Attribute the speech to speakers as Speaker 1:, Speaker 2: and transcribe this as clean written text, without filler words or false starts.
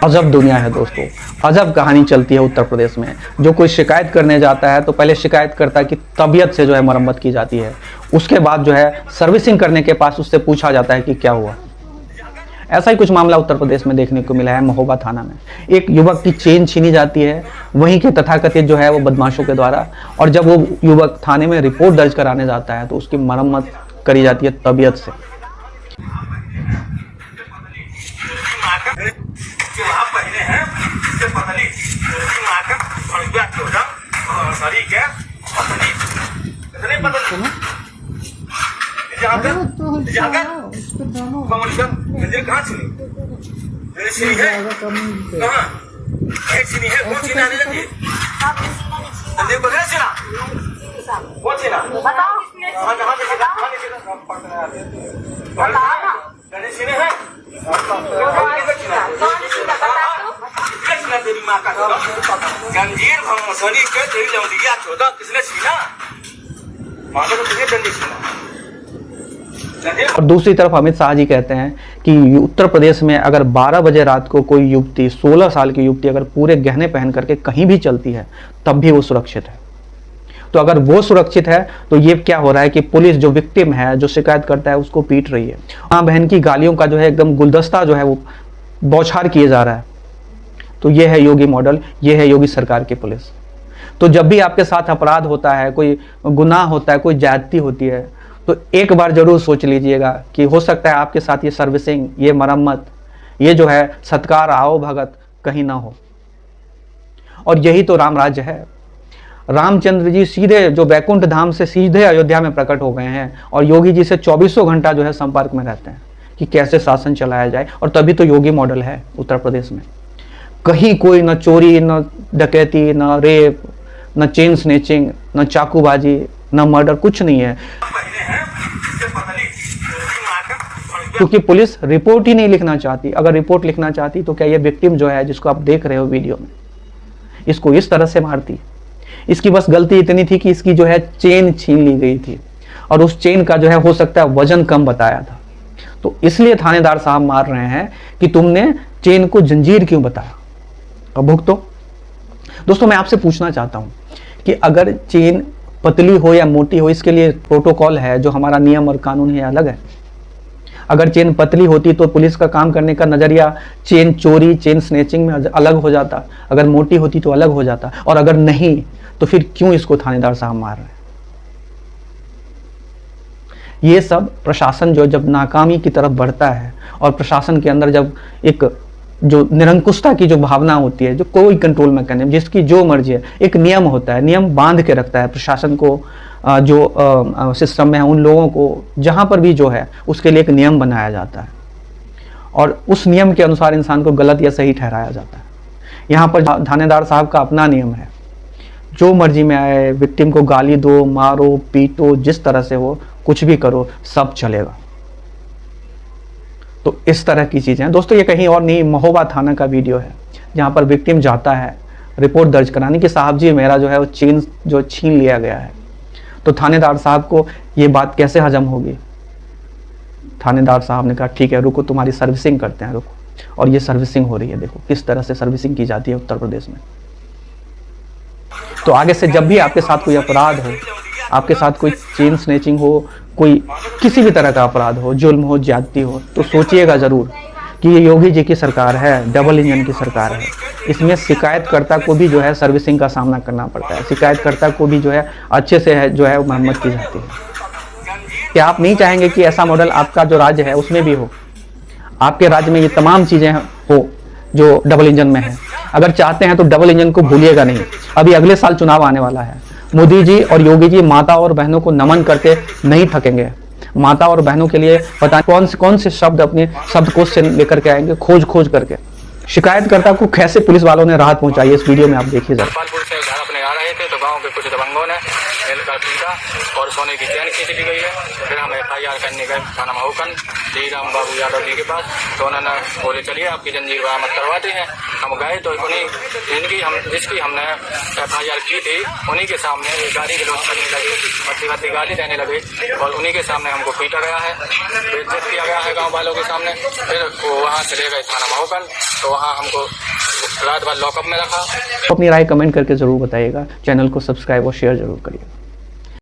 Speaker 1: अजब दुनिया है दोस्तों, अजब कहानी चलती है उत्तर प्रदेश में। जो कोई शिकायत करने जाता है तो पहले शिकायतकर्ता की तबीयत से जो है मरम्मत की जाती है, उसके बाद जो है सर्विसिंग करने के पास उससे पूछा जाता है कि क्या हुआ। ऐसा ही कुछ मामला उत्तर प्रदेश में देखने को मिला है। महोबा थाना में एक युवक की चेन छीनी जाती है वहीं के तथाकथित जो है वो बदमाशों के द्वारा, और जब वो युवक थाने में रिपोर्ट दर्ज कराने जाता है तो उसकी मरम्मत करी जाती है तबीयत से।
Speaker 2: जंजीर भमसनी के तेरी लौंडिया 14 किसने छीना? मानो तो तुझे दंडी छीना।
Speaker 1: और दूसरी तरफ अमित शाह जी कहते हैं कि उत्तर प्रदेश में अगर 12 बजे रात को कोई युवती, 16 साल की युवती अगर पूरे गहने पहन करके कहीं भी चलती है तब भी वो सुरक्षित है। तो अगर वो सुरक्षित है तो ये क्या हो रहा है कि पुलिस जो विक्टिम है, जो शिकायत करता है, उसको पीट रही है। माँ बहन की गालियों का जो है एकदम गुलदस्ता जो है वो बौछार किए जा रहा है। तो ये है योगी मॉडल, ये है योगी सरकार की पुलिस। तो जब भी आपके साथ अपराध होता है, कोई गुनाह होता है, कोई ज्यादती होती है, तो एक बार जरूर सोच लीजिएगा कि हो सकता है आपके साथ ये सर्विसिंग, ये मरम्मत, ये जो है सत्कार, आओ भगत कहीं ना हो। और यही तो राम राज्य है। रामचंद्र जी सीधे जो वैकुंठ धाम से सीधे अयोध्या में प्रकट हो गए हैं और योगी जी से 24 घंटा जो है संपर्क में रहते हैं कि कैसे शासन चलाया जाए। और तभी तो योगी मॉडल है उत्तर प्रदेश में। कहीं कोई न चोरी, न डकैती, न रेप, न चेन स्नेचिंग, न चाकूबाजी, न मर्डर, कुछ नहीं है। क्योंकि पुलिस रिपोर्ट ही नहीं लिखना चाहती। अगर रिपोर्ट लिखना चाहती तो क्या ये विक्टिम जो है, जिसको आप देख रहे हो वीडियो में, इसको इस तरह से मारती? इसकी बस गलती इतनी थी कि इसकी जो है चेन छीन ली गई थी और उस चेन का जो है हो सकता है वजन कम बताया था, तो इसलिए थानेदार साहब मार रहे हैं कि तुमने चेन को जंजीर क्यों बताया। अब भुगतो। दोस्तों मैं आपसे पूछना चाहता हूं कि अगर चेन पतली हो या मोटी हो, इसके लिए प्रोटोकॉल है, जो हमारा नियम और कानून है अलग है। अगर चेन पतली होती तो पुलिस का काम करने का नजरिया चेन चोरी, चेन स्नेचिंग में अलग हो जाता। अगर मोटी होती तो अलग हो जाता। और अगर नहीं तो फिर क्यों इसको थानेदार साहब मार रहे हैं? ये सब प्रशासन जो जब नाकामी की तरफ बढ़ता है और प्रशासन के अंदर जब एक जो निरंकुशता की जो भावना होती है, जो कोई कंट्रोल मैकेनिज्म, जिसकी जो मर्जी है, एक नियम होता है, नियम बांध के रखता है प्रशासन को, जो सिस्टम में है उन लोगों को, जहां पर भी जो है उसके लिए एक नियम बनाया जाता है और उस नियम के अनुसार इंसान को गलत या सही ठहराया जाता है। यहाँ पर थानेदार साहब का अपना नियम है, जो मर्जी में आए, विक्टिम को गाली दो, मारो, पीटो, जिस तरह से हो, कुछ भी करो, सब चलेगा। तो इस तरह की चीजें हैं दोस्तों। ये कहीं और नहीं, महोबा थाना का वीडियो है जहां पर विक्टिम जाता है रिपोर्ट दर्ज कराने कि साहब जी मेरा जो है वो चेन जो छीन लिया गया है। तो थानेदार साहब को ये बात कैसे हजम होगी? थानेदार साहब ने कहा ठीक है रुको, तुम्हारी सर्विसिंग करते हैं, रुको। और ये सर्विसिंग हो रही है, देखो किस तरह से सर्विसिंग की जाती है उत्तर प्रदेश में। तो आगे से जब भी आपके साथ कोई अपराध हो, आपके साथ कोई चेन स्नेचिंग हो, कोई किसी भी तरह का अपराध हो, जुल्म हो, ज्यादती हो, तो सोचिएगा जरूर कि ये योगी जी की सरकार है, डबल इंजन की सरकार है। इसमें शिकायतकर्ता को भी जो है सर्विसिंग का सामना करना पड़ता है, शिकायतकर्ता को भी जो है अच्छे से है जो है मरम्मत की जाती है। क्या आप नहीं चाहेंगे कि ऐसा मॉडल आपका जो राज्य है उसमें भी हो? आपके राज्य में ये तमाम चीजें हो जो डबल इंजन में है। अगर चाहते हैं तो डबल इंजन को भूलिएगा नहीं। अभी अगले साल चुनाव आने वाला है। मोदी जी और योगी जी माता और बहनों को नमन करके नहीं थकेंगे। माता और बहनों के लिए पता कौन से शब्द अपने शब्दकोश से लेकर के आएंगे, खोज करके। शिकायतकर्ता को कैसे पुलिस वालों ने राहत पहुंचाई, इस वीडियो में आप देखिए जरा।
Speaker 3: रहे थे तो गांव के कुछ दबंगों ने मिलकर पीटा और सोने की चैन खींच ली गई है। फिर हम FIR करने गए थाना महोकन श्री राम बाबू यादव जी के पास, तो उन्होंने बोले चलिए आपकी जंजीर बरामद करवाते हैं। हम गए तो उन्हीं जिसकी हमने FIR की थी उन्हीं के सामने गाली गलौज करने लगे, भद्दी गाली देने लगे और उन्हीं के सामने हमको पीटा गया है, बेइज्जत किया गया है गाँव वालों के सामने। फिर वो वहाँ से ले गए थाना महोकन, तो वहाँ हमको रात भर लॉकअप में रखा।
Speaker 1: अपनी राय कमेंट करके ज़रूर बताइएगा, चैनल को सब्सक्राइब और शेयर ज़रूर करिए।